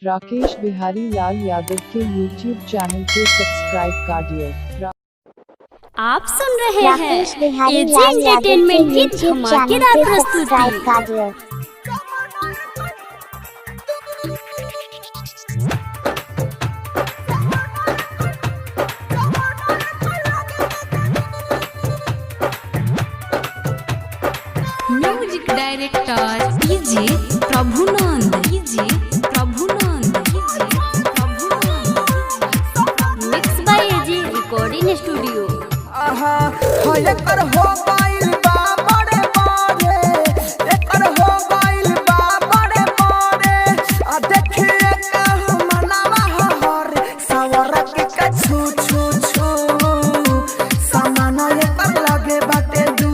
राकेश बिहारी लाल यादव के YouTube channel को subscribe करिए। आप सुन रहे हैं राकेश बिहारी एजी लाल यादव के एंटरटेनमेंट की YouTube चैनल धमाकेदार को सब्सक्राइब प्रस्तुति। करिए। Music director DJ Prabhunand, DJ Prabhunand, DJ Prabhunand. Mix by AG recording studio. आहा हो एकर हो गइल बा बड़े बड़े, एकर हो गइल बा बड़े बड़े। आ देखिए कहूं मनवा हर सवर के कछु छू छू, सामान एकर लगे बाटे दू,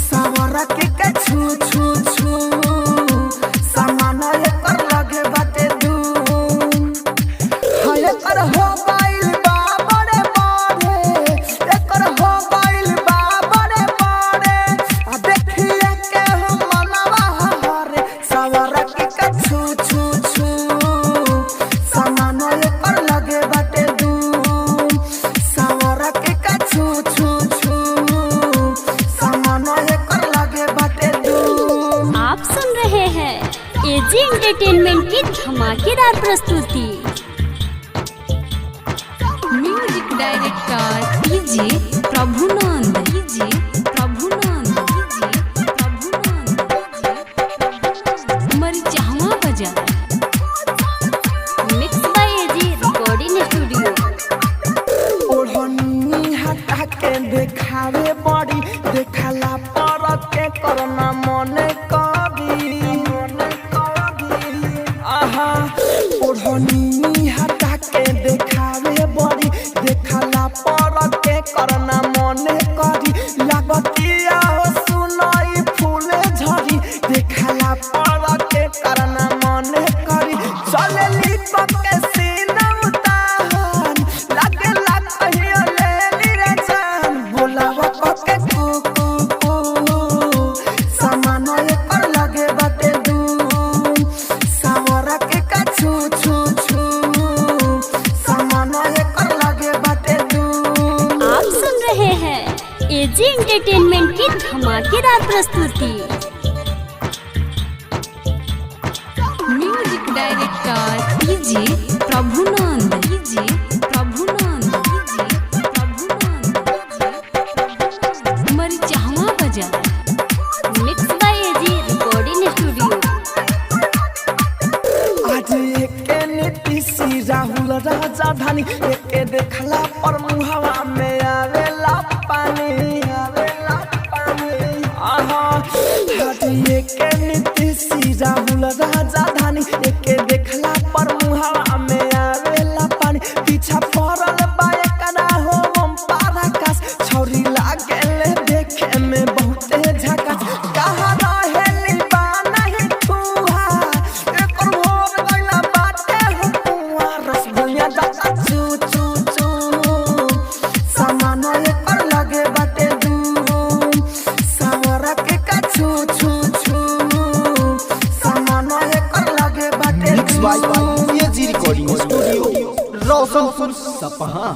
सवर के कछु छू छू, सामान एकर लगे बाटे दू। हो एकर हो गइल बा बड़े बड़े, एकर हो गइल बा बड़े बड़े। आ देखिए केहू मनवा हरे सवर के कछु छू छू, सामान एकर लगे बाटे दू, सवर के कछु छू छू, सामान एकर लगे बाटे दू। आप सुन रहे हैं एजी एंटरटेनमेंट की धमाकेदार प्रस्तुति। Music director DJ Prabhunand, DJ Prabhunand, DJ Prabhunand. Marichhawa Bazar. Mix by AG recording studio. ओढ़नी हटा के देखावे बड़ी, देखला पर के करना मन करी, आहा ओढ़नी हटा के देखावे बड़ी, देखला पर के करना मन करी। लागतिया हो सुनाई फूले झरी, देखला पर के करना मन करी। चलेली पके सीना उतान, लागे लाग कहियो लेली रे जान। बोलावा पके कू कू कू, सामान एकर लगे बाटे दू, सावरा के कछु छू छू, सामान एकर लगे बाटे दू। आप सुन रहे हैं एजी एंटरटेनमेंट की धमाकेदार प्रस्तुति। Music director DJ Prabhunand, DJ Prabhunand, DJ Prabhunand. Marichhawa Bazar. Mix by AG recording studio. आज एके नीतीश राहुल राजधानी, एके देखला पर मुहवा में आवेला पानी, आवेला पानी। आहा आज एके नीतीश राहुल राजधानी, एके देखला पर मुहवा में आवेला पानी। पीछा पड़ल बा एकरा हो हम पराकाश, छौरी लागेले देखे में बहुते झकास। कहाँ रहेली बा नहीं ठुहा, एकर भोर गइला बाटे हो कुआं। रसगुल्ला दादा चू चू चू, सामान एकर लगे बाटे दू, सावरा के कछु छू छू, सामान एकर लगे बाटे दू। Mix by AG recording studio, Roshanpur Sapaha.